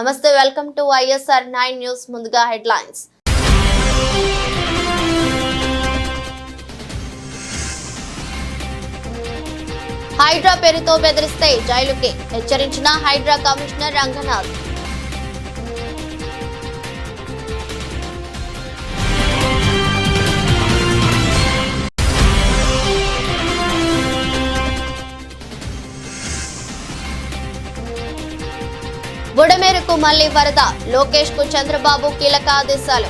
నమస్తే, welcome to ISR 9 news. ముందుగా headlines. Hydraa పేరుతో బెదిరిస్తే జైలుకి హెచ్చరించిన హైడ్రా కమిషనర్ రంగనాథ్. బుడమేరుకు మళ్లీ వరద, లోకేష్ కు చంద్రబాబు కీలక ఆదేశాలు.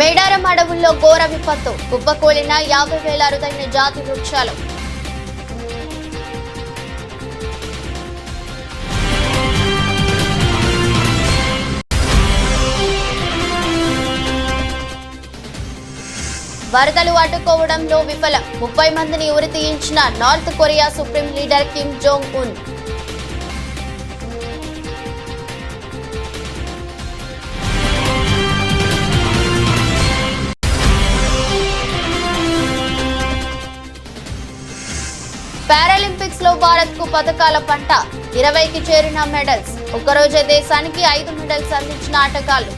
మేడారం అడవుల్లో ఘోర విపత్తు, కుప్పకూలిన 50,000 అరుదైన జాతి వృక్షాలు. వరదలు అడ్డుకోవడంలో విఫలం, 30 మందిని ఉరి తీయించిన North Korea supreme leader Kim Jong Un. Paralympics లో భారత్ కు పథకాల పంట, 20కి చేరిన మెడల్స్. ఒక్కరోజే దేశానికి 5 మెడల్స్ అందించిన ఆటగాళ్లు.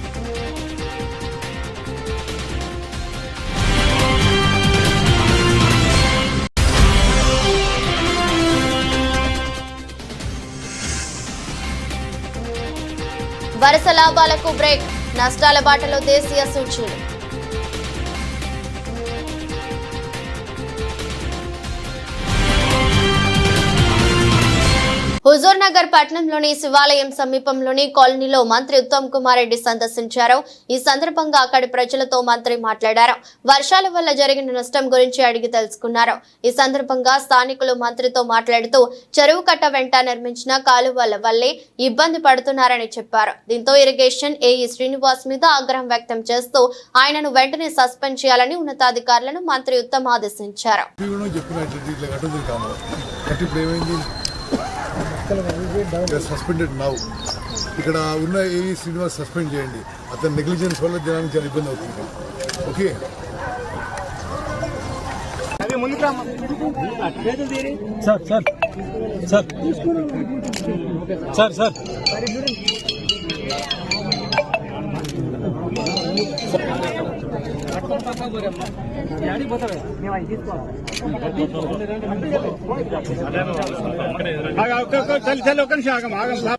వరుస లాభాలకు బ్రేక్, నష్టాల బాటలో దేశీయ సూచీలు. హుజూర్ నగర్ పట్టణంలోని శివాలయం సమీపంలోని కాలనీలో మంత్రి ఉత్తమ్ కుమార్ రెడ్డి సందర్శించారు. ఈ సందర్భంగా అక్కడి ప్రజలతో మంత్రి మాట్లాడారు. వర్షాల వల్ల జరిగిన నష్టం గురించి అడిగి తెలుసుకున్నారు. ఈ సందర్భంగా స్థానికులు మంత్రితో మాట్లాడుతూ చెరువు కట్ట వెంట నిర్మించిన కాలువల వల్లే ఇబ్బంది పడుతున్నారని చెప్పారు. దీంతో ఇరిగేషన్ ఏఈ శ్రీనివాస్ మీద ఆగ్రహం వ్యక్తం చేస్తూ ఆయనను వెంటనే సస్పెండ్ చేయాలని ఉన్నతాధికారులను మంత్రి ఉత్తమ్ ఆదేశించారు. Suspended now. ఇక్కడ ఉన్న ఏఈ శ్రీనివాస్ సస్పెండ్ చేయండి. అతని నెగ్లిజెన్స్ వల్ల జనానికి చాలా ఇబ్బంది అవుతుంది. Okay, sir sir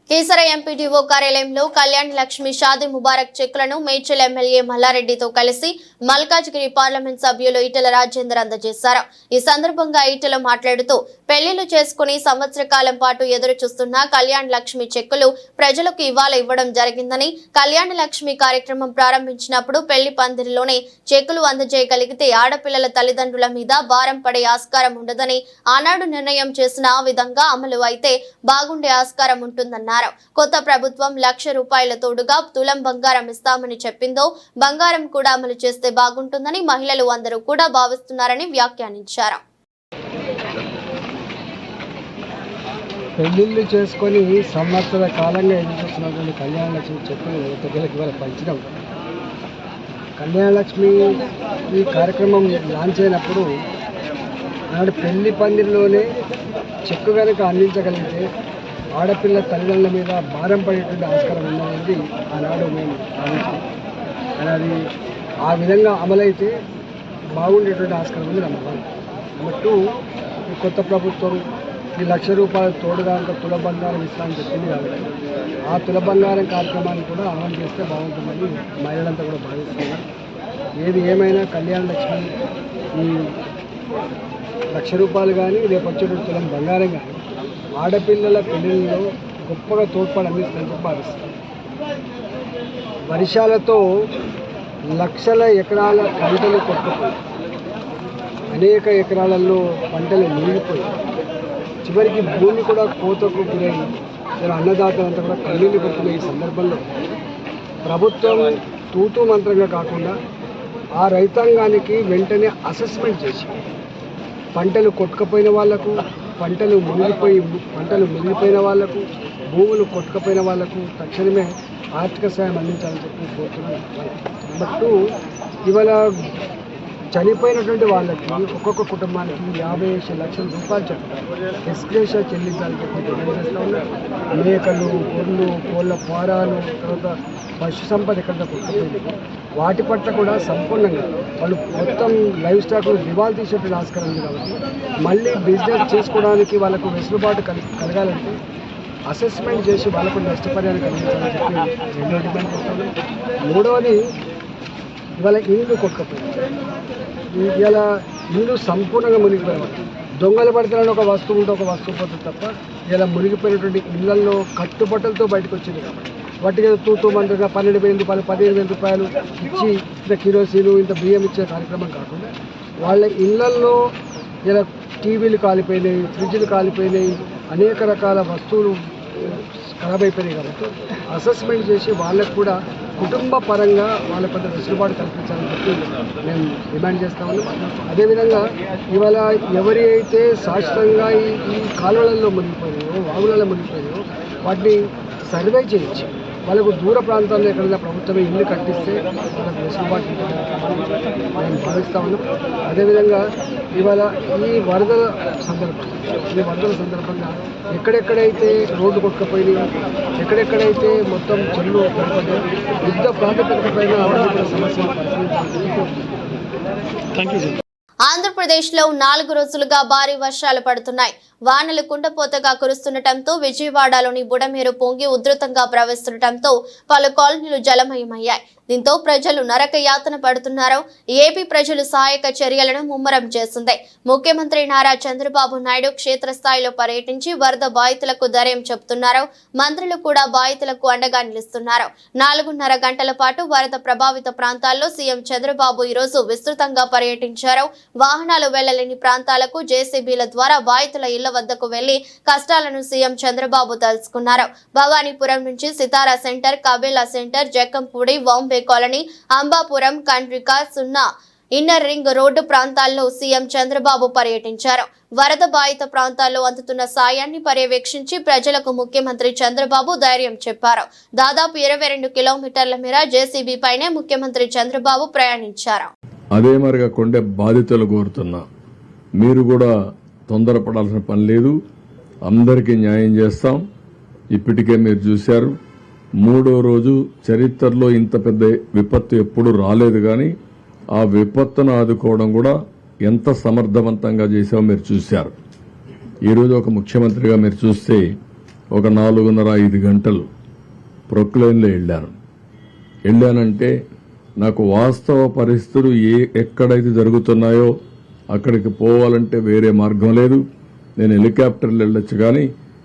Keesara MPDO కార్యాలయంలో కళ్యాణ్ లక్ష్మి షాదీ ముబారక్ చెక్కులను మేడ్చల్ ఎమ్మెల్యే మల్లారెడ్డితో కలిసి మల్కాజ్గిరి పార్లమెంట్ సభ్యులు ఈటెల రాజేందర్ అందజేశారు. ఈ సందర్భంగా ఈటెల మాట్లాడుతూ పెళ్లిళ్లు చేసుకుని సంవత్సర కాలం పాటు ఎదురు చూస్తున్న కళ్యాణ్ లక్ష్మి చెక్కులు ప్రజలకు ఇవాళ ఇవ్వడం జరిగిందని, కళ్యాణ లక్ష్మి కార్యక్రమం ప్రారంభించినప్పుడు పెళ్లి పందిరిలోనే చెక్కులు అందజేయగలిగితే ఆడపిల్లల తల్లిదండ్రుల మీద భారం పడే ఆస్కారం ఉండదని, ఆనాడు నిర్ణయం చేసిన ఆ విధంగా అమలు అయితే బాగుండే ఆస్కారం ఉంటుందన్నారు. కొత్త ప్రభుత్వం 1,00,000 రూపాయల తోడుగా తులం బంగారం ఇస్తామని చెప్పిందో బంగారం కూడా అమలు చేస్తే బాగుంటుందని మహిళలు అందరూ కూడా భావిస్తున్నారని వ్యాఖ్యానించారు. పెళ్లిళ్ళు చేసుకొని సంవత్సర కాలంగా ఎదురు చూస్తున్నటువంటి కళ్యాణ లక్ష్మి చెక్కులు ప్రజలకు ఇవాళ పంచడం. కళ్యాణ లక్ష్మి ఈ కార్యక్రమం లాంచ్ అయినప్పుడు ఆనాడు పెళ్లి పందిరిలోనే చెక్కు కనుక అందించగలిగితే ఆడపిల్ల తల్లిదండ్రుల మీద భారం పడేటువంటి ఆస్కారం ఉన్నది ఆనాడు మేము భావించాం. కానీ అది ఆ విధంగా అమలైతే బాగుండేటువంటి ఆస్కారం ఉంది. నమ్మకం. నెంబర్ 2, ఈ కొత్త ప్రభుత్వం ఈ 1,00,000 రూపాయలు తోడుగా తుల బంగారం ఇస్తామని చెప్పింది కాబట్టి ఆ తుల బంగారం కార్యక్రమాన్ని కూడా అమలు చేస్తే బాగుంటుందని మహిళలంతా కూడా భావిస్తున్నారు. ఏది ఏమైనా కళ్యాణ లక్ష్మి ఈ 1,00,000 రూపాయలు కానీ రేపు వచ్చేటువంటి తులం బంగారం కానీ ఆడపిల్లల పెళ్లిళ్ళలో గొప్పగా తోడ్పాటు అందిస్తుందని భావిస్తారు. వర్షాలతో లక్షల ఎకరాల పంటలు కొట్టుకుపోయి అనేక ఎకరాలలో పంటలు మునిగిపోయి చివరికి భూమి కూడా కోతకు గురై అన్నదాతలంతా కూడా కన్నీళ్లు పెట్టుకునే ఈ సందర్భంలో ప్రభుత్వం తూతూ మంత్రంగా కాకుండా ఆ రైతాంగానికి వెంటనే అసెస్మెంట్ చేసి పంటలు కొట్టుకుపోయిన వాళ్లకు పంటలు మునిగిపోయిన వాళ్లకు, భూములు కొట్టుకుపోయిన వాళ్లకు తక్షణమే ఆర్థిక సాయం అందించాలని చెప్పి కోరుతున్నాను. నెంబర్ 2, ఇవాళ చనిపోయినటువంటి వాళ్ళకి ఒక్కొక్క కుటుంబానికి 50 లక్షల రూపాయలు చెప్తారు ఎక్స్గ్రేషియా చెల్లించాలని చెప్పి డిమాండ్ చేస్తూ ఉన్నారు. మేకలు, గొర్రెలు, కోళ్ళ ఫారాలు, తర్వాత పశు సంపద ఎక్కడ కొట్టుకుపోయింది వాటి పట్ల కూడా సంపూర్ణంగా వాళ్ళు మొత్తం లైవ్ స్టాక్లు దివాలు తీసేటువంటి ఆస్కారం ఉంది. కాబట్టి మళ్ళీ బిజినెస్ చేసుకోవడానికి వాళ్ళకు వెసులుబాటు కలగాలంటే అసెస్మెంట్ చేసి వాళ్ళకు నష్టపరిహారం కలిగించాలని చెప్పి రెండో డిమాండ్ చేస్తాను. మూడవది, ఇవాళ ఇల్లు కొట్టుకుపోయింది. ఇవాళ ఇల్లు సంపూర్ణంగా మునిగిపోయాయి. దొంగలు పడతారని ఒక వస్తువు ఉంటే ఒక వస్తువు పోతుంది తప్ప ఇలా మునిగిపోయినటువంటి ఇళ్లలో కట్టుబట్టలతో బయటకు వచ్చింది. కాబట్టి వాటికి తూతూ మంత్రిగా 12,000 రూపాయలు, 15,000 రూపాయలు ఇచ్చి ఇంత కిరోసిన్, ఇంత బియ్యం ఇచ్చే కార్యక్రమం కాకుండా వాళ్ళ ఇళ్లల్లో ఇలా టీవీలు కాలిపోయినాయి, ఫ్రిడ్జ్లు కాలిపోయినాయి, అనేక రకాల వస్తువులు ఖరాబ్ అయిపోయినాయి. కాబట్టి అసెస్మెంట్ చేసి వాళ్ళకు కూడా కుటుంబ పరంగా వాళ్ళ కొంత వెసులుబాటు కల్పించాలని చెప్పి మేము డిమాండ్ చేస్తా ఉన్నాం. అదేవిధంగా ఇవాళ ఎవరి అయితే శాశ్వతంగా ఈ కాలువలలో మునిగిపోయాయో, వాగులలో మునిగిపోయాయో వాటిని సర్వే చేయించి వాళ్ళకు దూర ప్రాంతాల్లో ఎక్కడైనా ప్రభుత్వమే ఇల్లు కట్టిస్తే వాళ్ళకు వెసులుబాటు ఉంటుందని మేము భావిస్తూ ఉన్నాం. అదేవిధంగా ఇవాళ ఈ వరదల సందర్భంగా ఎక్కడెక్కడైతే రోడ్డు కొట్టుకుపోయినాయి, ఎక్కడెక్కడైతే మొత్తం చెల్లు పడిపోయి యుద్ధ ప్రాతిపదిక పైన సమస్యలు పరిశీలించాలని. ఆంధ్రప్రదేశ్లో 4 రోజులుగా భారీ వర్షాలు పడుతున్నాయి. వానలు కుండపోతగా కురుస్తుండటంతో విజయవాడలోని బుడమేరు పొంగి ఉధృతంగా ప్రవహిస్తుండటంతో పలు కాలనీలు జలమయమయ్యాయి. దీంతో ప్రజలు నరక యాతన పడుతున్నారు. ఏపీ ప్రజలు సహాయక చర్యలను ముమ్మరం చేసింది. ముఖ్యమంత్రి నారా చంద్రబాబు నాయుడు క్షేత్రస్థాయిలో పర్యటించి వరద బాధితులకు ధైర్యం చెబుతున్నారు. మంత్రులు కూడా బాధితులకు అండగా నిలుస్తున్నారు. 4.5 గంటల పాటు వరద ప్రభావిత ప్రాంతాల్లో సీఎం చంద్రబాబు ఈరోజు విస్తృతంగా పర్యటించారు. వాహనాలు వెళ్లలేని ప్రాంతాలకు జేసీబీల ద్వారా బాధితుల ఇళ్ల వద్దకు వెళ్లి కష్టాలను సీఎం చంద్రబాబు తెలుసుకున్నారు. భవానీపురం నుంచి సితారా centre, కబేలా centre, Jakkampudi, Bombay colony, Ambapuram, కండ్రికా, సున్నా ఇన్నర్ రింగ్ రోడ్డు ప్రాంతాల్లో సీఎం చంద్రబాబు పర్యటించారు. వరద బాధిత ప్రాంతాల్లో అందుతున్న సాయాన్ని పర్యవేక్షించి ప్రజలకు ముఖ్యమంత్రి చంద్రబాబు ధైర్యం చెప్పారు. దాదాపు 22 కిలోమీటర్ల మేర జేసీబీ పైనే ముఖ్యమంత్రి చంద్రబాబు ప్రయాణించారు. అదే మరిగా కొండే బాధితులు కోరుతున్నా, మీరు కూడా తొందరపడాల్సిన పని లేదు. అందరికీ న్యాయం చేస్తాం. ఇప్పటికే మీరు చూశారు, 3వ రోజు చరిత్రలో ఇంత పెద్ద విపత్తు ఎప్పుడు రాలేదు. కానీ ఆ విపత్తును ఆదుకోవడం కూడా ఎంత సమర్థవంతంగా చేసామో మీరు చూశారు. ఈరోజు ఒక ముఖ్యమంత్రిగా మీరు చూస్తే ఒక 4.5 గంటలు ప్రొక్లైన్లో వెళ్ళానంటే నాకు వాస్తవ పరిస్థితులు ఎక్కడైతే జరుగుతున్నాయో అక్కడికి పోవాలంటే వేరే మార్గం లేదు. నేను హెలికాప్టర్లు వెళ్ళొచ్చు, కానీ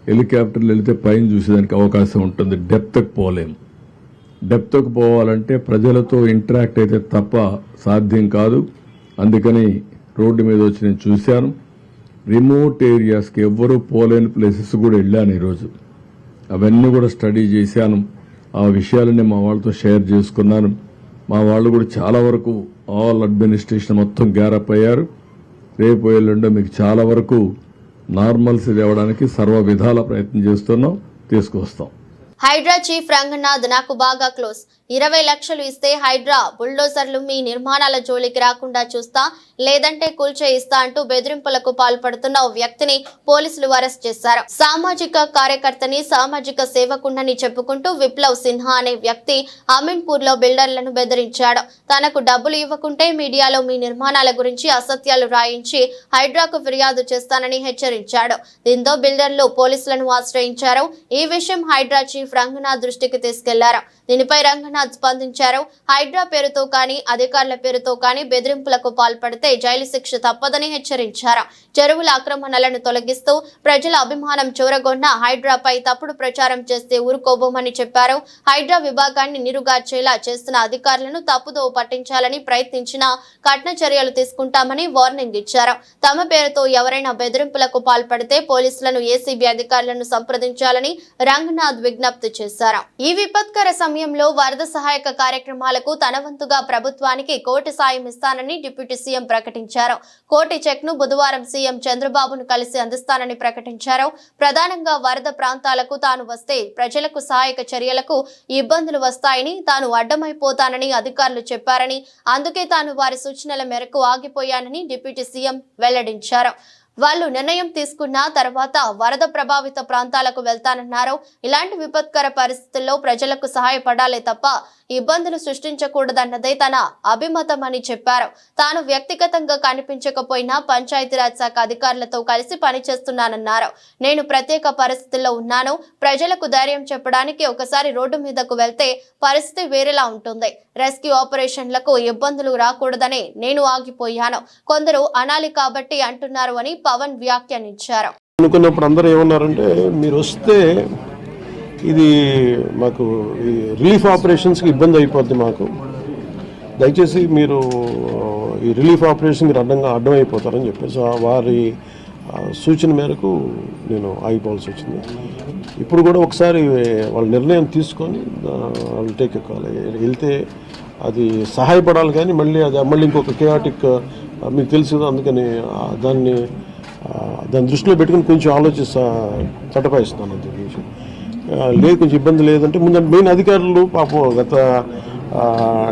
హెలికాప్టర్లు వెళితే పైన చూసేదానికి అవకాశం ఉంటుంది. డెప్త్కి పోలేం. డెప్త్కి పోవాలంటే ప్రజలతో ఇంటరాక్ట్ అయితే తప్ప సాధ్యం కాదు. అందుకని రోడ్డు మీద వచ్చి నేను చూశాను. రిమోట్ ఏరియాస్కి ఎవ్వరూ పోలేని ప్లేసెస్ కూడా వెళ్ళాను ఈరోజు. అవన్నీ కూడా స్టడీ చేశాను. ఆ విషయాలన్నీ మా వాళ్ళతో షేర్ చేసుకున్నాను. మా వాళ్ళు కూడా చాలా వరకు ఆల్ అడ్మినిస్ట్రేషన్ మొత్తం గ్యారప్ అయ్యారు. రేపు ఎల్లుండో మీకు చాలా వరకు నార్మల్సీ తేవడానికి సర్వ విధాల ప్రయత్నం చేస్తున్నాం, తీసుకొస్తాం. హైడ్రా చీఫ్ రంగనాథ్ నాకు బాగా క్లోజ్. 20 లక్షలు ఇస్తే హైడ్రా బుల్డోజర్లు మీ నిర్మాణాల జోలికి రాకుండా చూస్తా, లేదంటే కూల్చేయిస్తా అంటూ బెదిరింపులకు పాల్పడుతున్న ఓ వ్యక్తిని పోలీసులు అరెస్ట్ చేశారు. సామాజిక కార్యకర్తని, సామాజిక సేవకుణ్ణని చెప్పుకుంటూ విప్లవ్ సిన్హా అనే వ్యక్తి అమీన్పూర్ లో బిల్డర్లను బెదిరించాడు. తనకు డబ్బులు ఇవ్వకుంటే మీడియాలో మీ నిర్మాణాల గురించి అసత్యాలు రాయించి హైడ్రాకు ఫిర్యాదు చేస్తానని హెచ్చరించాడు. దీంతో బిల్డర్లు పోలీసులను ఆశ్రయించారు. ఈ విషయం హైడ్రా చీఫ్ రంగనాథ్ దృష్టికి తీసుకెళ్లారు. దీనిపై రంగనాథ్ స్పందించారు. హైడ్రా పేరుతో కానీ అధికారుల పేరుతో కానీ బెదిరింపులకు పాల్పడితే జైలు శిక్ష తప్పదని హెచ్చరించారు. చెరువుల ఆక్రమణలను తొలగిస్తూ ప్రజల అభిమానం చూరగొన్న హైడ్రాపై తప్పుడు ప్రచారం చేస్తే ఊరుకోబోమని చెప్పారు. హైడ్రా విభాగాన్ని నీరుగార్చేలా చేస్తున్న అధికారులను తప్పుదోవ పట్టించాలని ప్రయత్నించినా కఠిన చర్యలు తీసుకుంటామని వార్నింగ్ ఇచ్చారు. తమ పేరుతో ఎవరైనా బెదిరింపులకు పాల్పడితే పోలీసులను, ఏసీబీ అధికారులను సంప్రదించాలని రంగనాథ్ విజ్ఞప్తి చేశారు. ఈ విపత్కర సమయంలో వరద సహాయక కార్యక్రమాలకు తన వంతుగా ప్రభుత్వానికి 1 కోటి సాయం ఇస్తానని డిప్యూటీ సీఎం ప్రకటించారు. 1 కోటి చెక్ను బుధవారం సీఎం చంద్రబాబును కలిసి అందిస్తానని ప్రకటించారు. ప్రధానంగా వరద ప్రాంతాలకు తాను వస్తే ప్రజలకు సహాయక చర్యలకు ఇబ్బందులు వస్తాయని, తాను అడ్డమైపోతానని అధికారులు చెప్పారని, అందుకే తాను వారి సూచనల మేరకు ఆగిపోయానని డిప్యూటీ సీఎం వెల్లడించారు. వాళ్ళు నిర్ణయం తీసుకున్న తర్వాత వరద ప్రభావిత ప్రాంతాలకు వెళ్తానన్నారు. ఇలాంటి విపత్కర పరిస్థితుల్లో ప్రజలకు సహాయపడాలే తప్ప ఇబ్బందులు సృష్టించకూడదన్నదే తన అభిమతం అని చెప్పారు. తాను వ్యక్తిగతంగా కనిపించకపోయినా పంచాయతీరాజ్ శాఖ అధికారులతో కలిసి పనిచేస్తున్నానన్నారు. నేను ప్రత్యేక పరిస్థితుల్లో ఉన్నాను. ప్రజలకు ధైర్యం చెప్పడానికి ఒకసారి రోడ్డు మీదకు వెళ్తే పరిస్థితి వేరేలా ఉంటుంది. రెస్క్యూ ఆపరేషన్లకు ఇబ్బందులు రాకూడదని నేను ఆగిపోయాను. కొందరు అనాలి కాబట్టి అంటున్నారు అని పవన్ వ్యాఖ్యానించారు. అనుకున్నప్పుడు అందరూ ఏమన్నారంటే, మీరు వస్తే ఇది మాకు ఈ రిలీఫ్ ఆపరేషన్స్కి ఇబ్బంది అయిపోద్ది, మాకు దయచేసి మీరు ఈ రిలీఫ్ ఆపరేషన్ మీరు అడ్డం అయిపోతారని చెప్పేసి వారి సూచన మేరకు నేను ఆగిపోవాల్సి వచ్చింది. ఇప్పుడు కూడా ఒకసారి వాళ్ళ నిర్ణయం తీసుకొని వాళ్ళు టేక్ ఎక్కాలి. వెళ్తే అది సహాయపడాలి, కానీ మళ్ళీ ఇంకొక కేయాటిక్ మీకు తెలుసు కదా, అందుకని దాన్ని దృష్టిలో పెట్టుకుని కొంచెం ఆలోచిస్తా చట్టపాయిస్తున్నాను. అంతే విషయం లేదు, కొంచెం ఇబ్బంది లేదంటే ముందు మెయిన్ అధికారులు పాపం గత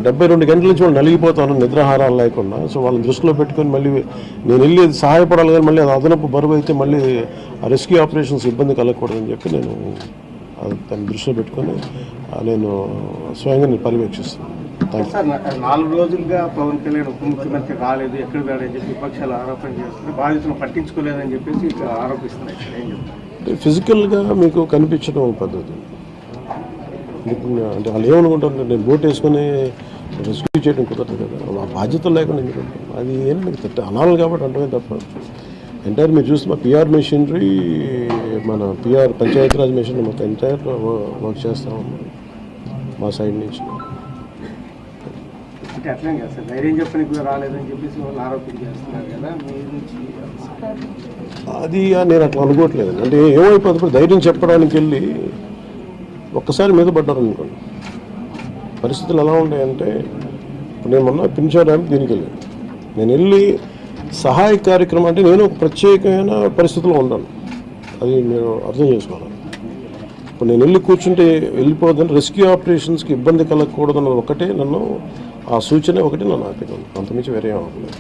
72 గంటల నుంచి వాళ్ళు నలిగిపోతాను నిద్రాహారాలు లేకుండా. సో వాళ్ళని దృష్టిలో పెట్టుకొని మళ్ళీ నేను వెళ్ళి సహాయపడాలి, కానీ మళ్ళీ అది అదనపు బరువు అయితే మళ్ళీ రెస్క్యూ ఆపరేషన్స్ ఇబ్బంది కలగకూడదని చెప్పి నేను దాన్ని దృష్టిలో పెట్టుకొని నేను స్వయంగా నేను పర్యవేక్షిస్తున్నాను. సార్, 4 రోజులుగా పవన్ కళ్యాణ్ ఉప ముఖ్యమంత్రి రాలేదు, ఎక్కడ రాలేదని చెప్పి విపక్షాలు ఆరోపణ చేస్తున్నాయి. బాధితులను పట్టించుకోలేదని చెప్పేసి ఆరోపిస్తున్నాయి. ఏం చెప్తారు? ఫిజికల్గా మీకు కనిపించడం పద్ధతి అంటే వాళ్ళు ఏమనుకుంటారు, నేను బోట్ వేసుకొని రెస్క్యూ చేయడం కుదరదు కదా, ఆ బాధ్యతలు లేకుండా ఎందుకంటారు. అది ఏం మీకు అనాలి కాబట్టి అంటమే తప్ప ఎంటైర్ మీరు చూస్తే మా పిఆర్ మెషినరీ, మన పిఆర్ పంచాయతీరాజ్ మెషినరీ మొత్తం ఎంటైర్ వర్క్ చేస్తూ ఉన్నాం మా సైడ్ నుంచి. అంటే అట్లా కదా సార్, ధైర్యం చెప్పడానికి కూడా రాలేదని చెప్పేసి వాళ్ళు ఆరోపణ చేస్తున్నారు కదా మీ నుంచి. అది నేను అట్లా అనుకోవట్లేదు. అంటే ఏమైపోతుంది, ధైర్యం చెప్పడానికి వెళ్ళి ఒక్కసారి మీద పడ్డారు అనుకోండి, పరిస్థితులు ఎలా ఉంటాయంటే, ఇప్పుడు నేను మొన్న పింఛన్ డ్యామ్కి దీనికి వెళ్ళాను. నేను వెళ్ళి సహాయ కార్యక్రమం అంటే నేను ఒక ప్రత్యేకమైన పరిస్థితిలో ఉన్నాను, అది మీరు అర్థం చేసుకోవాలి. ఇప్పుడు నేను వెళ్ళి కూర్చుంటే వెళ్ళిపోదని రెస్క్యూ ఆపరేషన్స్కి ఇబ్బంది కలగకూడదన్నది ఒకటే నన్ను, ఆ సూచన ఒకటి నన్ను ఆపినాను, అంతమించి వేరే అవ్వలేదు.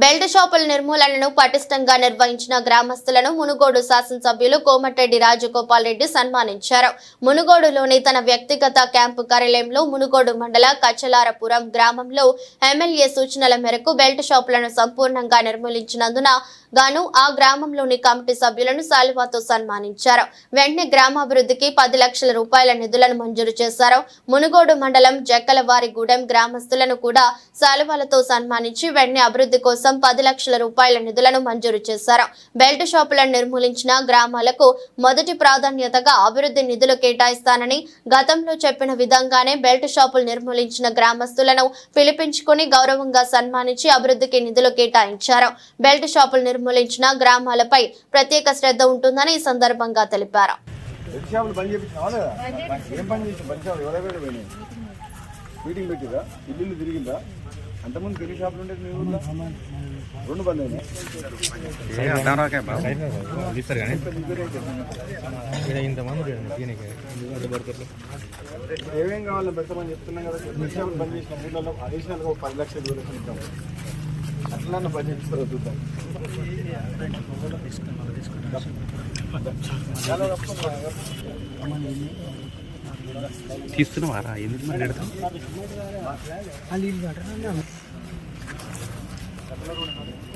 బెల్ట్ షాపుల నిర్మూలనను పటిష్టంగా నిర్వహించిన గ్రామస్తులను మునుగోడు శాసనసభ్యులు కోమటిరెడ్డి రాజగోపాల్ రెడ్డి సన్మానించారు. మునుగోడులోని తన వ్యక్తిగత క్యాంపు కార్యాలయంలో మునుగోడు మండల కచ్చలారపురం గ్రామంలో ఎమ్మెల్యే సూచనల మేరకు బెల్ట్ షాపులను సంపూర్ణంగా నిర్మూలించినందున గాను ఆ గ్రామంలోని కమిటీ సభ్యులను శాలువాతో సన్మానించారు. వెంటనే గ్రామాభివృద్ధికి 10 లక్షల రూపాయల నిధులను మంజూరు చేశారు. మునుగోడు మండలం జక్కలవారిగూడెం గ్రామస్తులను కూడా శాలువాలతో సన్మానించి వెంటనే అభివృద్ధి కోసం 10 లక్షల రూపాయల నిధులను మంజూరు చేశారు. బెల్ట్ షాపులను నిర్మూలించిన గ్రామాలకు మొదటి ప్రాధాన్యతగా అభివృద్ధి నిధులు కేటాయిస్తానని, గతంలో చెప్పిన విధంగానే బెల్ట్ షాపులు నిర్మూలించిన గ్రామస్తులను పిలిపించుకుని గౌరవంగా సన్మానించి అభివృద్ధికి నిధులు కేటాయించారు. బెల్ట్ షాపులు నిర్మూలించిన గ్రామాలపై ప్రత్యేక శ్రద్ధ ఉంటుందని ఈ సందర్భంగా తెలిపారు. మీటింగ్ పెట్టిరా, ఇల్లు తిరిగిందా? అంతకుముందు పెళ్లి షాపులు ఉండేది మీ ఊళ్ళో 2 బంద్ అయినాయి. ఏమేం కావాలో పెట్టమని చెప్తున్నాం కదా. పెళ్లి షాపులు బంద్ చేసిన ఊళ్ళలో అడిషనల్గా 10 లక్షలు 20 లక్షలు ఇద్దాం, అట్లా పని చేస్తారు. చూద్దాం తీస్తున్నావారా? ఎందుకు మాట్లాడతాం?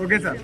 Okay sir.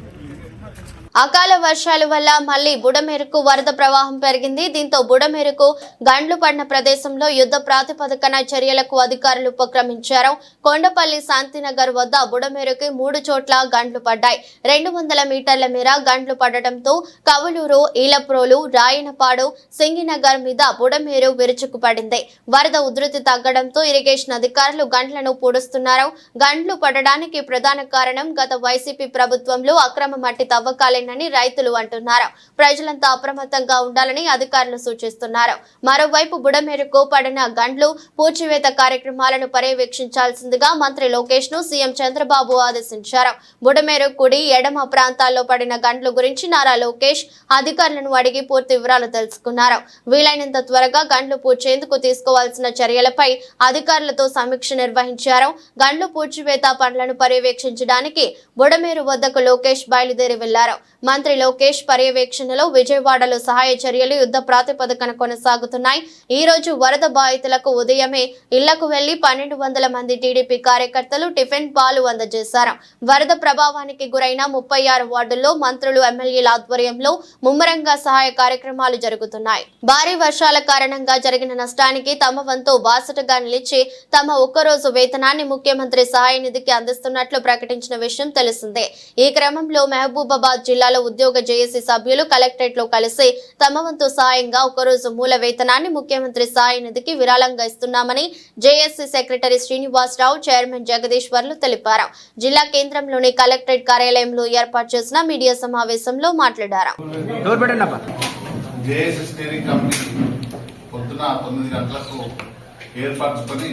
అకాల వర్షాల వల్ల మళ్లీ బుడమేరుకు వరద ప్రవాహం పెరిగింది. దీంతో బుడమేరుకు గండ్లు పడిన ప్రదేశంలో యుద్ధ ప్రాతిపదికన చర్యలకు అధికారులు ఉపక్రమించారు. కొండపల్లి శాంతినగర్ వద్ద బుడమేరుకి 3 చోట్ల గండ్లు పడ్డాయి. 200 మీటర్ల మేర గండ్లు పడటంతో కవులూరు, ఈలప్రోలు, రాయనపాడు, సింగినగర్ మీద బుడమేరు విరుచుకుపడింది. వరద ఉధృతి తగ్గడంతో ఇరిగేషన్ అధికారులు గండ్లను పూడుస్తున్నారు. గండ్లు పడడానికి ప్రధాన కారణం గత వైసీపీ ప్రభుత్వంలో అక్రమ మట్టి తవ్వకాలే తట్టుకోలేనని రైతులు అంటున్నారు. ప్రజలంతా అప్రమత్తంగా ఉండాలని అధికారులు సూచిస్తున్నారు. మరోవైపు బుడమేరుకు పడిన గండ్లు పూడ్చివేత కార్యక్రమాలను పర్యవేక్షించాల్సిందిగా మంత్రి లోకేష్ ను సీఎం చంద్రబాబు ఆదేశించారు. బుడమేరు కుడి ఎడమ ప్రాంతాల్లో పడిన గండ్లు గురించి నారా లోకేష్ అధికారులను అడిగి పూర్తి వివరాలు తెలుసుకున్నారు. వీలైనంత త్వరగా గండ్లు పూడ్చేందుకు తీసుకోవాల్సిన చర్యలపై అధికారులతో సమీక్ష నిర్వహించారు. గండ్లు పూడ్చివేత పనులను పర్యవేక్షించడానికి బుడమేరు వద్దకు లోకేష్ బయలుదేరి వెళ్లారు. మంత్రి లోకేష్ పర్యవేక్షణలో విజయవాడలో సహాయ చర్యలు యుద్ధ ప్రాతిపదికన కొనసాగుతున్నాయి. ఈ రోజు వరద బాధితులకు ఉదయమే ఇళ్లకు వెళ్లి 1200 మంది టీడీపీ కార్యకర్తలు టిఫిన్ పాలు అందజేశారు. వరద ప్రభావానికి గురైన 36 వార్డుల్లో మంత్రులు ఎమ్మెల్యేల ఆధ్వర్యంలో ముమ్మరంగా సహాయ కార్యక్రమాలు జరుగుతున్నాయి. భారీ వర్షాల కారణంగా జరిగిన నష్టానికి తమ వంతు బాసటగా నిలిచి తమ ఒక్కరోజు వేతనాన్ని ముఖ్యమంత్రి సహాయ నిధికి అందిస్తున్నట్లు ప్రకటించిన విషయం తెలిసిందే. ఈ క్రమంలో మహబూబాబాద్ జిల్లాలో ఉద్యోగ జేఏసీ సభ్యులు కలెక్టరేట్ లో కలిసి తమ వంతు సాయంగా ఒకరోజు మూల వేతనాన్ని ముఖ్యమంత్రి సహాయ నిధికి విరాళంగా ఇస్తున్నామని జేఏసీ సెక్రటరీ శ్రీనివాసరావు, చైర్మన్ జగదీశ్వర్లు తెలిపారు. జిల్లా కేంద్రంలోని కలెక్టరేట్ కార్యాలయంలో ఏర్పాటు చేసిన మీడియా సమావేశంలో మాట్లాడారు. జేఏసీ స్టీరింగ్ కమిటీ పొద్దున 9 గంటలకు ఏర్పరచుకొని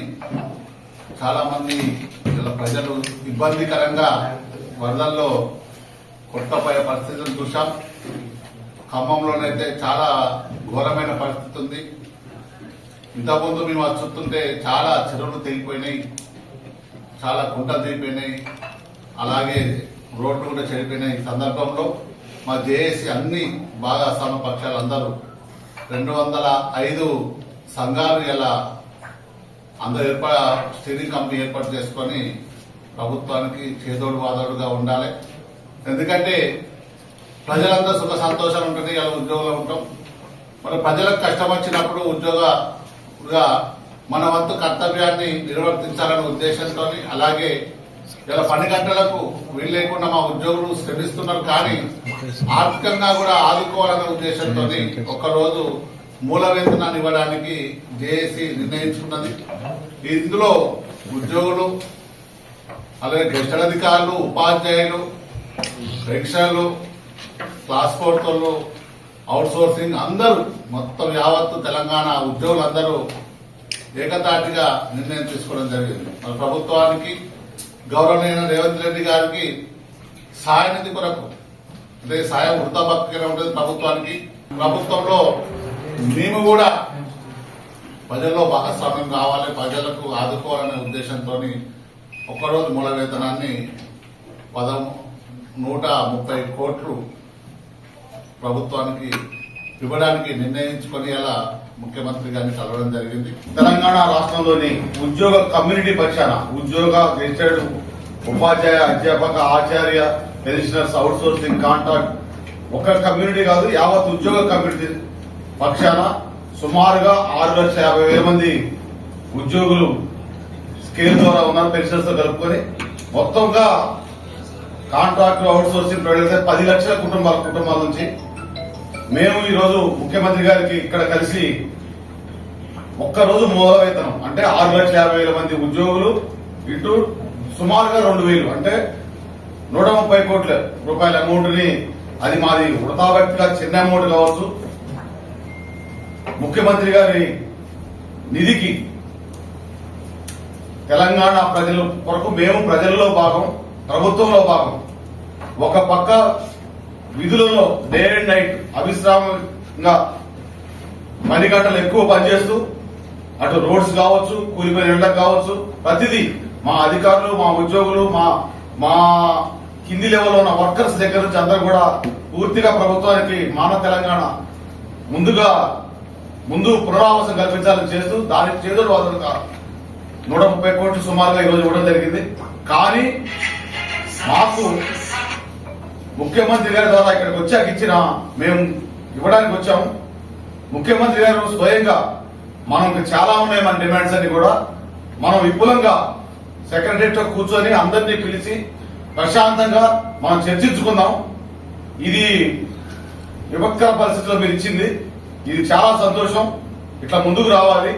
చాలా మంది ప్రజలు ఇబ్బందికరంగా వరదల్లో కొట్టపోయే పరిస్థితులు చూసాం. ఖమ్మంలోనైతే చాలా ఘోరమైన పరిస్థితి ఉంది. ఇంతకుముందు మేము చూస్తుంటే చాలా చెరువులు తెగిపోయినాయి, చాలా కుంటలు తెగిపోయినాయి, అలాగే రోడ్లు కూడా చెడిపోయినాయి. ఈ సందర్భంలో మా జేఏసీ అన్ని బాగా సమపక్షాలు అందరూ 205 సంఘాలు ఇలా అందరూ స్టీరింగ్ కమిటీ ఏర్పాటు చేసుకొని ప్రభుత్వానికి చేదోడు వాదోడుగా ఉండాలి. ఎందుకంటే ప్రజలంతా సుఖ సంతోషాలు ఉంటుంది, ఇలా ఉద్యోగంలో ఉంటాం. మరి ప్రజలకు కష్టం వచ్చినప్పుడు ఉద్యోగంగా మన వంతు కర్తవ్యాన్ని నిర్వర్తించాలనే ఉద్దేశంతో, అలాగే ఇలా 10 గంటలకు వీలు లేకుండా మా ఉద్యోగులు శ్రమిస్తున్నారు, కానీ ఆర్థికంగా కూడా ఆదుకోవాలనే ఉద్దేశంతో ఒకరోజు మూల వేతనాన్ని ఇవ్వడానికి జేఏసీ నిర్ణయించుకున్నది. ఇందులో ఉద్యోగులు, అలాగే గెస్టల్ అధికారులు, ఉపాధ్యాయులు, పెన్షన్లు, క్లాస్ ఫోర్తోళ్ళు, అవుట్ సోర్సింగ్ అందరూ మొత్తం యావత్తు తెలంగాణ ఉద్యోగులందరూ ఏకతాటిగా నిర్ణయం తీసుకోవడం జరిగింది. మన ప్రభుత్వానికి గౌరవనీయ రేవంత్ రెడ్డి గారికి సహాయ నిధి కొరకు, అంటే సాయం వృత్తాపత్రికగా ఉంటుంది ప్రభుత్వానికి. ప్రభుత్వంలో మేము కూడా ప్రజల్లో భాగస్వామ్యం కావాలి, ప్రజలకు ఆదుకోవాలనే ఉద్దేశంతో ఒక్కరోజు మూల వేతనాన్ని 130 కోట్లు ప్రభుత్వానికి ఇవ్వడానికి నిర్ణయించుకొని అలా ముఖ్యమంత్రి గారిని కలవడం జరిగింది. తెలంగాణ రాష్ట్రంలోని ఉద్యోగ కమ్యూనిటీ పక్షాన ఉద్యోగ గెస్టెడ్, ఉపాధ్యాయ, అధ్యాపక, ఆచార్య, పెన్షనర్స్, అవుట్ సోర్సింగ్, కాంట్రాక్ట్ ఒక కమ్యూనిటీ కాదు, యావత్ ఉద్యోగ కమ్యూనిటీ పక్షాన సుమారుగా 6,50,000 మంది ఉద్యోగులు స్కేల్ ద్వారా ఉన్నారు. పెన్షన్స్ తో కలుపుకొని మొత్తంగా కాంట్రాక్ట్, అవుట్ సోర్సింగ్ ప్రొవైడ్ 10 లక్షల కుటుంబాల నుంచి మేము ఈ రోజు ముఖ్యమంత్రి గారికి ఇక్కడ కలిసి ఒక్కరోజు మూల వేతనం అంటే 6,50,000 మంది ఉద్యోగులు ఇటు సుమారుగా 2,000 అంటే 130 కోట్ల రూపాయల అమౌంట్ ని, అది మాది వృతాభక్తిగా చిన్న అమౌంట్ కావచ్చు, ముఖ్యమంత్రి గారి నిధికి తెలంగాణ ప్రజల కొరకు మేము ప్రజల్లో భాగం, ప్రభుత్వంలో భాగం. ఒక పక్క విధులలో డే అండ్ నైట్ అవిశ్రామంగా 10 గంటలు ఎక్కువ పనిచేస్తూ అటు రోడ్స్ కావచ్చు, కూలిపోయిన ఇళ్లకు కావచ్చు, ప్రతిదీ మా అధికారులు, మా ఉద్యోగులు, మా కింది లెవెల్లో ఉన్న వర్కర్స్ దగ్గర నుంచి అందరూ కూడా పూర్తిగా ప్రభుత్వానికి మాన తెలంగాణ ముందు పునరావాసం కల్పించాలని చేస్తూ దానికి చేదోడు వాదనగా 130 కోట్లు సుమారుగా ఈరోజు ఇవ్వడం జరిగింది. కానీ మాకు ముఖ్యమంత్రి గారి ద్వారా ఇక్కడికి వచ్చాక మేము ఇవ్వడానికి వచ్చాము. ముఖ్యమంత్రి గారు స్వయంగా మనం చాలా ఉన్నాయి మన డిమాండ్స్ అన్ని కూడా మనం విపులంగా సెక్రటరియట్ లో కూర్చొని అందరినీ పిలిచి ప్రశాంతంగా మనం చర్చించుకుందాం. ఇది విపత్కర పరిస్థితిలో మీరు ఇచ్చింది, ఇది చాలా సంతోషం. ఇట్లా ముందుకు రావాలి.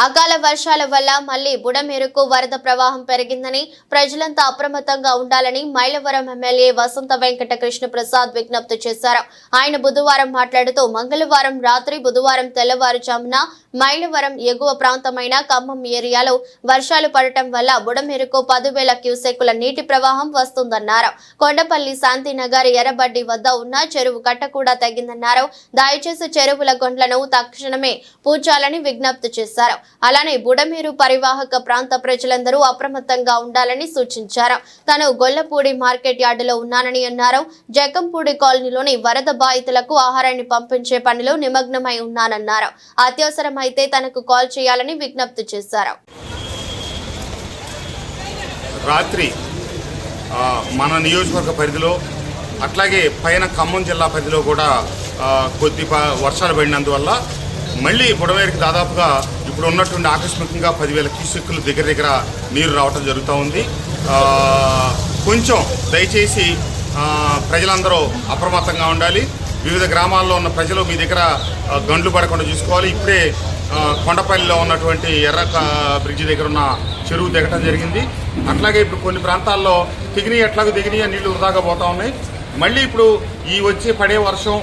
అకాల వర్షాల వల్ల మళ్లీ బుడమేరుకు వరద ప్రవాహం పెరిగిందని ప్రజలంతా అప్రమత్తంగా ఉండాలని మైలవరం ఎమ్మెల్యే వసంత వెంకట కృష్ణ ప్రసాద్ విజ్ఞప్తి చేశారు. ఆయన బుధవారం మాట్లాడుతూ మంగళవారం రాత్రి బుధవారం తెల్లవారుజామున మైలవరం ఎగువ ప్రాంతమైన ఖమ్మం ఏరియాలో వర్షాలు పడటం వల్ల బుడమేరుకు 10,000 క్యూసెక్కుల నీటి ప్రవాహం వస్తుందన్నారు. కొండపల్లి శాంతినగర్ ఎర్రబడ్డి వద్ద ఉన్న చెరువు కట్ట కూడా తగ్గిందన్నారు. దయచేసి చెరువుల గొండ్లను తక్షణమే పూడ్చాలని విజ్ఞప్తి చేశారు. అలానే బుడమేరు పరివాహక ప్రాంత ప్రజలందరూ అప్రమత్తంగా ఉండాలని సూచించారు. తాను గొల్లపూడి మార్కెట్ యార్డులో ఉన్నానని అన్నారు. జకంపూడి కాలనీలోని వరద బాధితులకు ఆహారాన్ని పంపించే పనిలో నిమగ్నమై ఉన్నానన్నారు. అత్యవసరమైతే తనకు కాల్ చేయాలని విజ్ఞప్తి చేశారు. రాత్రి మన నియోజకవర్గ పరిధిలో అట్లాగే పైన ఖమ్మం జిల్లా పరిధిలో కూడా కొద్ది వర్షాలు పడినందువల్ల మళ్ళీ బుడమేరుకి దాదాపుగా ఇప్పుడు ఉన్నటువంటి ఆకస్మికంగా 10,000 క్యూసెక్కులు దగ్గర నీరు రావటం జరుగుతూ ఉంది. కొంచెం దయచేసి ప్రజలందరూ అప్రమత్తంగా ఉండాలి. వివిధ గ్రామాల్లో ఉన్న ప్రజలు మీ దగ్గర గండ్లు పడకుండా చూసుకోవాలి. ఇప్పుడే కొండపల్లిలో ఉన్నటువంటి ఎర్ర బ్రిడ్జి దగ్గర ఉన్న చెరువు దిగటం జరిగింది. అట్లాగే ఇప్పుడు కొన్ని ప్రాంతాల్లో ఎట్లాగో దిగినాయి నీళ్లు వృధాగా పోతూ ఉన్నాయి. మళ్ళీ ఇప్పుడు ఈ వచ్చే పడే వర్షం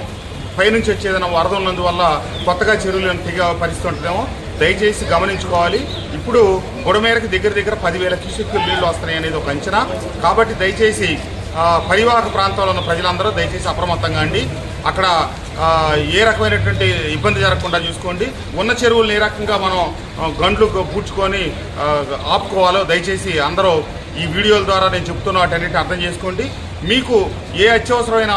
పైనుంచి వచ్చేదన్న వరద ఉన్నందువల్ల కొత్తగా చెరువులు తెగే పరిస్థితి ఉంటుందేమో దయచేసి గమనించుకోవాలి. ఇప్పుడు బుడమేరకు దగ్గర 10,000 క్యూసెక్కులు నీళ్లు వస్తున్నాయి అనేది ఒక అంచనా. కాబట్టి దయచేసి పరివాహక ప్రాంతాల్లో ఉన్న ప్రజలందరూ దయచేసి అప్రమత్తంగా అండి. అక్కడ ఏ రకమైనటువంటి ఇబ్బంది జరగకుండా చూసుకోండి. ఉన్న చెరువులను ఏ రకంగా మనం గండ్లు పూడ్చుకొని ఆపుకోవాలో దయచేసి అందరూ ఈ వీడియోల ద్వారా నేను చెప్తున్న వాటన్నిటిని అర్థం చేసుకోండి. మీకు ఏ అత్యవసరమైన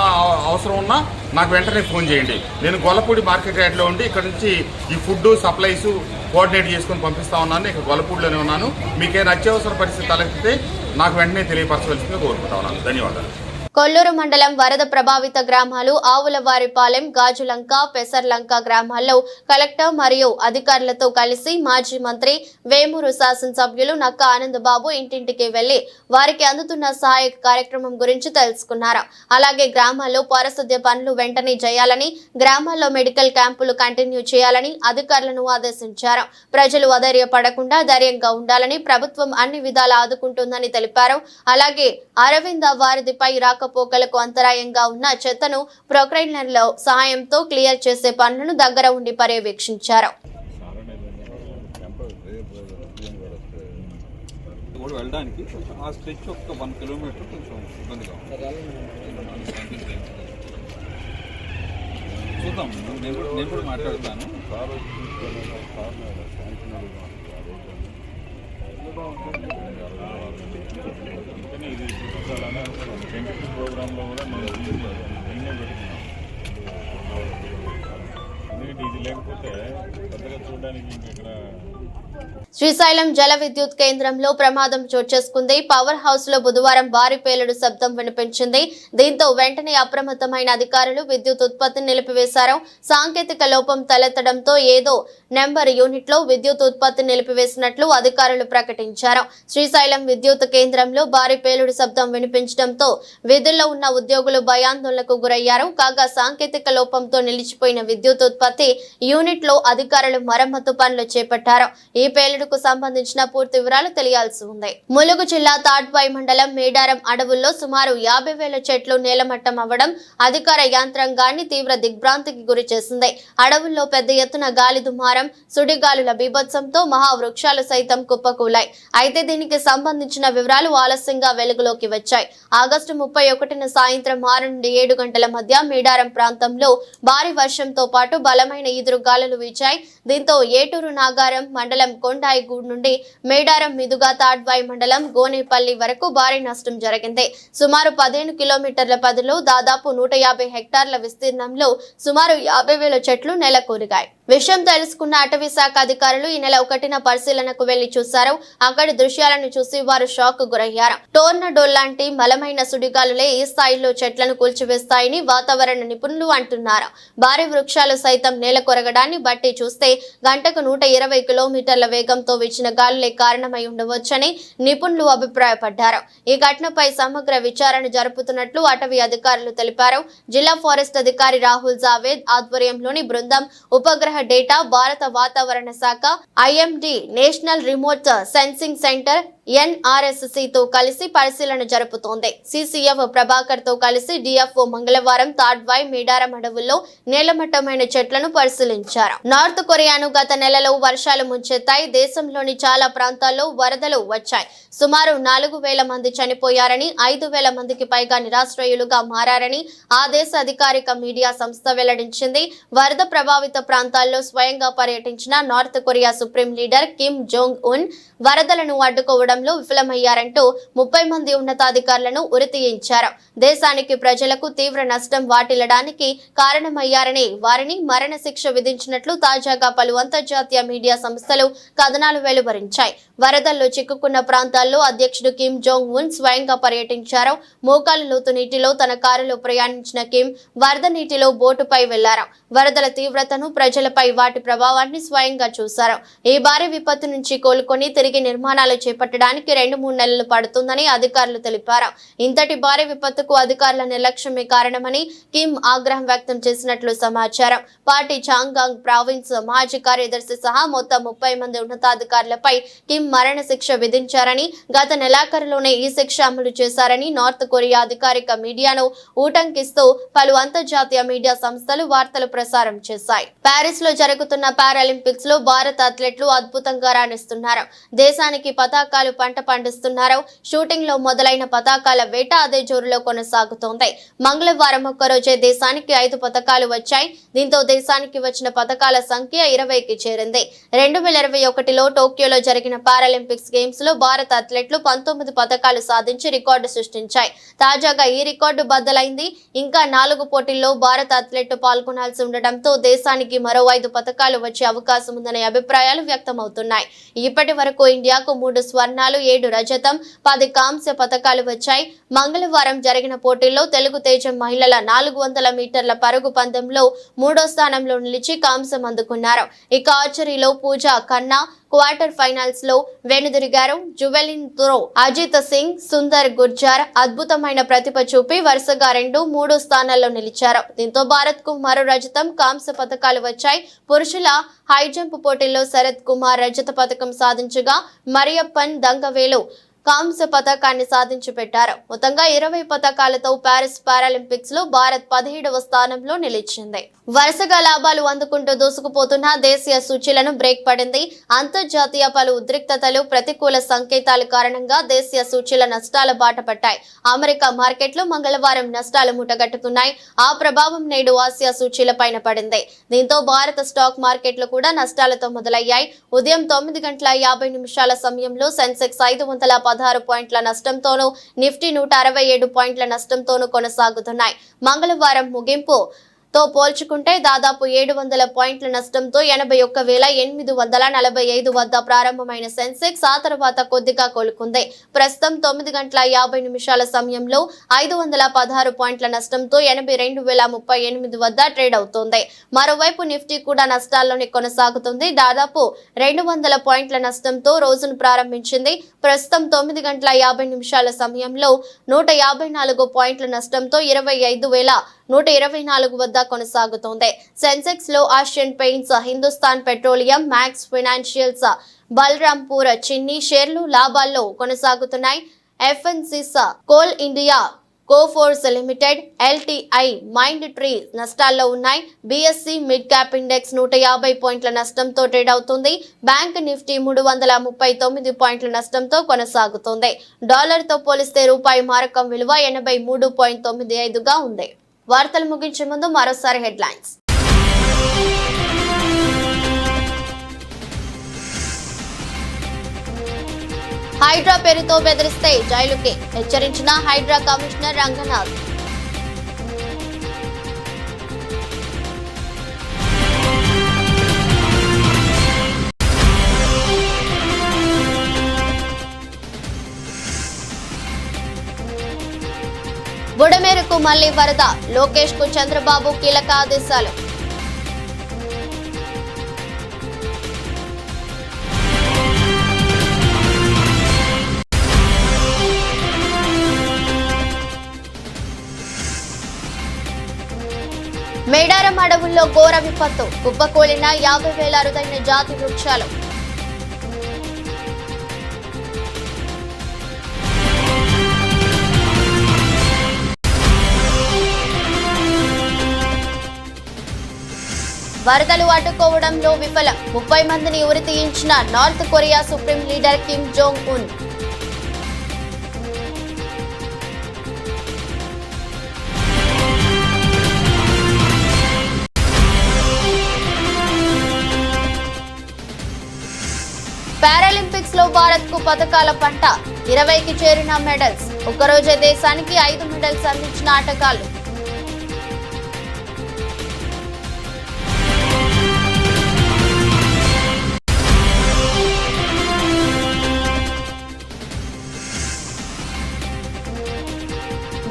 అవసరం ఉన్నా నాకు వెంటనే ఫోన్ చేయండి. నేను గొల్లపూడి మార్కెట్ యార్డ్లో ఉండి ఇక్కడ నుంచి ఈ ఫుడ్ సప్లైస్ కోఆర్డినేట్ చేసుకొని పంపిస్తా ఉన్నాను. ఇక్కడ గొల్లపూడిలోనే ఉన్నాను. మీకేమైనా అత్యవసర పరిస్థితి తలెత్తితే నాకు వెంటనే తెలియపరచవలసిందిగా కోరుకుంటా ఉన్నాను. ధన్యవాదాలు. కొల్లూరు మండలం వరద ప్రభావిత గ్రామాలు ఆవులవారిపాలెం, గాజులంక, పెసర్లంక గ్రామాల్లో కలెక్టర్ మరియు అధికారులతో కలిసి మాజీ మంత్రి వేమూరు శాసనసభ్యులు నక్క ఆనందబాబు ఇంటింటికి వెళ్లి వారికి అందుతున్న సహాయక కార్యక్రమం గురించి తెలుసుకున్నారు. అలాగే గ్రామాల్లో పారిశుద్ధ్య పనులు వెంటనే చేయాలని, గ్రామాల్లో మెడికల్ క్యాంపులు కంటిన్యూ చేయాలని అధికారులను ఆదేశించారు. ప్రజలు అధైర్యపడకుండా ధైర్యంగా ఉండాలని ప్రభుత్వం అన్ని విధాలా ఆదుకుంటుందని తెలిపారు. అలాగే అరవింద వారిదిపై రాకపోకలకు అంతరాయంగా ఉన్న చెత్తను ప్రొక్లైనర్ల సహాయంతో క్లియర్ చేసే పనులను దగ్గర ఉండి పర్యవేక్షించారు. వెళ్ళడానికి ఆ స్ట్రెచ్ ఒక 1 కిలోమీటర్ కొంచెం ఇబ్బందిగా చూద్దాం. నేను కూడా మాట్లాడతాను. ప్రోగ్రాంలో కూడా ఇది లేకపోతే పెద్దగా చూడడానికి ఇక్కడ శ్రీశైలం జల విద్యుత్ కేంద్రంలో ప్రమాదం చోటు చేసుకుంది. పవర్ హౌస్ లో బుధవారం భారీ పేలుడు శబ్దం వినిపించింది. దీంతో వెంటనే అప్రమత్తమైన అధికారులు విద్యుత్ ఉత్పత్తిని నిలిపివేశారు. సాంకేతిక లోపం తలెత్తడంతో ఏదో నెంబర్ యూనిట్ లో విద్యుత్ ఉత్పత్తి నిలిపివేసినట్లు అధికారులు ప్రకటించారు. శ్రీశైలం విద్యుత్ కేంద్రంలో భారీ పేలుడు శబ్దం వినిపించడంతో విధుల్లో ఉన్న ఉద్యోగులు భయాందోళనకు గురయ్యారు. కాగా సాంకేతిక లోపంతో నిలిచిపోయిన విద్యుత్ ఉత్పత్తి యూనిట్ లో అధికారులు మరమ్మతు పనులు చేపట్టారు. ఈ పేలుడుకు సంబంధించిన పూర్తి వివరాలు తెలియాల్సి ఉంది. ములుగు జిల్లా తాడ్వాయి మండలం మేడారం అడవుల్లో సుమారు 50,000 చెట్లు నేలమట్టం అవ్వడం అధికార యంత్రాంగాన్ని తీవ్ర దిగ్భ్రాంతికి గురి చేసింది. అడవుల్లో పెద్ద ఎత్తున గాలి దుమారం, సుడిగాలుల బీభత్సంతో మహావృక్షాలు సైతం కుప్పకూలాయి. అయితే దీనికి సంబంధించిన వివరాలు ఆలస్యంగా వెలుగులోకి వచ్చాయి. ఆగస్టు 31న సాయంత్రం 6 నుండి 7 గంటల మధ్య మేడారం ప్రాంతంలో భారీ వర్షంతో పాటు బలమైన ఈదురు గాలులు వీచాయి. దీంతో ఏటూరు నాగారం మండలం కొండాయిగూడ్ నుండి మేడారం మీదుగా తాడ్వాయి మండలం గోనేపల్లి వరకు భారీ నష్టం జరిగింది. సుమారు 15 కిలోమీటర్ల పరిధిలో దాదాపు 150 హెక్టార్ల విస్తీర్ణంలో సుమారు 50,000 చెట్లు నెలకొరిగాయి. విషయం తెలుసుకున్న అటవీ శాఖ అధికారులు ఈ నెల 1న పరిశీలనకు వెళ్లి చూశారు. అక్కడి దృశ్యాలను చూసి వారు షాక్ గురయ్యారు. టోర్నడో లాంటి బలమైన సుడిగాలులే ఈ స్థాయిలో చెట్లను కూల్చివేస్తాయని వాతావరణ నిపుణులు అంటున్నారు. భారీ వృక్షాలు సైతం నేల కొరగడాన్ని బట్టి చూస్తే గంటకు 120 కిలోమీటర్ల వేగంతో వీచిన గాలులే కారణమై ఉండవచ్చని నిపుణులు అభిప్రాయపడ్డారు. ఈ ఘటనపై సమగ్ర విచారణ జరుపుతున్నట్లు అటవీ అధికారులు తెలిపారు. జిల్లా ఫారెస్ట్ అధికారి రాహుల్ జావేద్ ఆధ్వర్యంలోని బృందం ఉపగ్రహ డేటా భారత వాతావరణ శాఖ, IMD national remote sensing centre NRSC తో కలిసి పరిశీలన జరుపుతోంది. CCF ప్రభాకర్ తో కలిసి DFO మంగళవారం తాడ్వాయ్ మేడారం అడవుల్లో నేలమట్టమైన చెట్లను పరిశీలించారు. నార్త్ కొరియాను గత నెలలో వర్షాలు ముంచెత్తాయి. దేశంలోని చాలా ప్రాంతాల్లో వరదలు వచ్చాయి. సుమారు 4,000 మంది చనిపోయారని, 5,000 మందికి పైగా నిరాశ్రయులుగా మారారని ఆ దేశ అధికారిక మీడియా సంస్థ వెల్లడించింది. వరద ప్రభావిత ప్రాంతాల్లో స్వయంగా పర్యటించిన North Korea supreme leader Kim Jong Un వరదలను అడ్డుకోవడంలో విఫలమయ్యారంటూ 30 మంది ఉన్నతాధికారులను ఉరితీయించారు. దేశానికి ప్రజలకు తీవ్ర నష్టం వాటిల్లడానికి కారణమయ్యారని, వారిని మరణశిక్ష విధించినట్లు తాజాగా పలు అంతర్జాతీయ మీడియా సంస్థలు కథనాలు వెలువరించాయి. వరదల్లో చిక్కుకున్న ప్రాంతాల్లో అధ్యక్షుడు కిమ్ జోంగ్ ఉన్ స్వయంగా పర్యటించారు. మోకాలు లోతు నీటిలో తన కారులో ప్రయాణించిన కిమ్ వరద నీటిలో బోటుపై వెళ్లారు. వరదల తీవ్రతను, ప్రజలపై వాటి ప్రభావాన్ని స్వయంగా చూశారు. ఈ భారీ విపత్తు నుంచి కోలుకొని తిరిగి నిర్మాణాలు చేపట్టడానికి 2-3 నెలలు పడుతుందని అధికారులు తెలిపారు. ఇంతటి భారీ విపత్తుకు అధికారుల నిర్లక్ష్యమే కారణమని కిమ్ ఆగ్రహం వ్యక్తం చేసినట్లు సమాచారం. పార్టీ చాంగాంగ్ ప్రావిన్స్ మాజీ కార్యదర్శి సహా మొత్తం 30 మంది ఉన్నతాధికారులపై కిమ్ మరణ శిక్ష విధించారని, గత నెలాఖరులోనే ఈ శిక్ష అమలు చేశారని నార్త్ కొరియా అధికారిక మీడియాను ఊటంకిస్తూ పలు అంతర్జాతీయ మీడియా సంస్థలు వార్తలు ప్రసారం చేశాయి. ప్యారిస్ లో జరుగుతున్న పారాలింపిక్స్ లో భారత అథ్లెట్లు అద్భుతంగా రాణిస్తున్నారు. దేశానికి పతాకాలు పంట పండిస్తున్నారు. షూటింగ్ లో మొదలైన పతాకాల వేట అదే జోరులో కొనసాగుతోంది. మంగళవారం ఒక్కరోజే దేశానికి 5 పతకాలు వచ్చాయి. దీంతో దేశానికి వచ్చిన పతకాల సంఖ్య 20కి చేరింది. 2021లో టోక్యోలో జరిగిన పారాలింపిక్స్ గేమ్స్ లో భారత అథ్లెట్లు 19 పతకాలు సాధించి రికార్డు సృష్టించాయి. తాజాగా ఈ రికార్డు బద్దలైంది. ఇంకా 4 పోటీల్లో భారత అథ్లెట్లు పాల్గొనాల్సి ఉండటంతో దేశానికి మరో 5 పతకాలు వచ్చే అవకాశం ఉందనే అభిప్రాయాలు వ్యక్తమవుతున్నాయి. ఇప్పటి వరకు ఇండియాకు 3 స్వర్ణాలు, 7 రజతం, 10 కాంస్య పతకాలు వచ్చాయి. మంగళవారం జరిగిన పోటీల్లో తెలుగు తేజం మహిళల 400 మీటర్ల పరుగు పందెంలో 3వ స్థానంలో నిలిచి కాంస్యం అందుకున్నారు. ఇక ఆర్చరీలో పూజా ఖన్నా క్వార్టర్ ఫైనల్స్ లో వెనుదిరిగారు. జువెలిన్ త్రో అజిత్ సింగ్, సుందర్ గుర్జార్ అద్భుతమైన ప్రతిభ చూపి వరుసగా 2, 3 స్థానాల్లో నిలిచారు. దీంతో భారత్ కు మరో రజతం, కాంస్య పతకాలు వచ్చాయి. పురుషుల హై జంప్ పోటీల్లో శరత్ కుమార్ రజత పతకం సాధించగా మరియప్పన్ దంగవేలు కాంస్య పతకాన్ని సాధించి పెట్టారు. మొత్తంగా 20 పతకాలతో ప్యారిస్ పారాలింపిక్స్ లో భారత్ 17వ స్థానంలో నిలిచింది. వరుసగా లాభాలు అందుకుంటూ దూసుకుపోతున్న దేశీయ సూచీలను బ్రేక్ పడింది. అంతర్జాతీయ పలు ఉద్రిక్తతలు, ప్రతికూల సంకేతాల కారణంగా దేశీయ సూచీల నష్టాల బాట పట్టాయి. అమెరికా మార్కెట్లు మంగళవారం నష్టాలు మూటగట్టుకున్నాయి. ఆ ప్రభావం నేడు ఆసియా సూచీల పైన పడింది. దీంతో భారత స్టాక్ మార్కెట్లు కూడా నష్టాలతో మొదలయ్యాయి. ఉదయం 9:50 సమయంలో సెన్సెక్స్ 516 పాయింట్ల నష్టంతోనూ, నిఫ్టీ 167 పాయింట్ల నష్టంతోనూ కొనసాగుతున్నాయి. మంగళవారం ముగింపు తో పోల్చుకుంటే దాదాపు 700 పాయింట్ల నష్టంతో 81,845 వద్ద ప్రారంభమైన సెన్సెక్స్ ఆ తర్వాత కొద్దిగా కోలుకుంది. ప్రస్తుతం 9:50 సమయంలో 516 పాయింట్ల నష్టంతో 82,038 వద్ద ట్రేడ్ అవుతోంది. మరోవైపు నిఫ్టీ కూడా నష్టాల్లోనే కొనసాగుతుంది. దాదాపు 200 పాయింట్ల నష్టంతో రోజును ప్రారంభించింది. ప్రస్తుతం 9:50 సమయంలో 154 పాయింట్ల నష్టంతో 25,124 వద్ద కొనసాగుతోంది. సెన్సెక్స్ లో Asian Paints, Hindustan Petroleum, Max Financials, Balrampur Chini షేర్లు లాభాల్లో కొనసాగుతున్నాయి. FNCs, Coal India, Coforge limited, LTI, Mindtree నష్టాల్లో ఉన్నాయి. BSE మిడ్ క్యాప్ ఇండెక్స్ 150 పాయింట్ల నష్టంతో ట్రేడ్ అవుతుంది. బ్యాంక్ నిఫ్టీ 339 పాయింట్ల నష్టంతో కొనసాగుతోంది. డాలర్తో పోలిస్తే రూపాయి మారకం విలువ 83.95గా ఉంది. వార్తలు ముగించే ముందు మరోసారి హెడ్లైన్స్. హైడ్రా పేరుతో బెదిరిస్తే జైలుకే హెచ్చరించిన హైడ్రా కమిషనర్ రంగనాథ్. బుడమేరుకు మళ్లీ వరద, లోకేష్ కు చంద్రబాబు కీలక ఆదేశాలు. మేడారం అడవుల్లో ఘోర విపత్తు, కుప్పకూలిన 50,000 అరుదైన జాతి వృక్షాలు. వరదలు అడ్డుకోవడంలో విఫలం, 30 మందిని ఉరి తీయించిన North Korea supreme leader Kim Jong Un. Paralympics లో భారత్ కు పతకాల పంట, 20కి చేరిన మెడల్స్. ఒక్కరోజే దేశానికి 5 మెడల్స్ అందించిన ఆటగాళ్లు.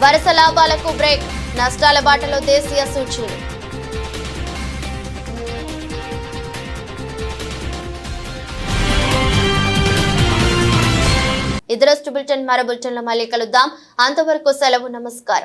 వరుస లాభాలకు బ్రేక్, నష్టాల బాటలో దేశీయ సూచీలు. ఇదరస్ట్ బులెటిన్ మరో బులెటిన్లో మళ్ళీ కలుద్దాం. అంతవరకు సెలవు, నమస్కారం.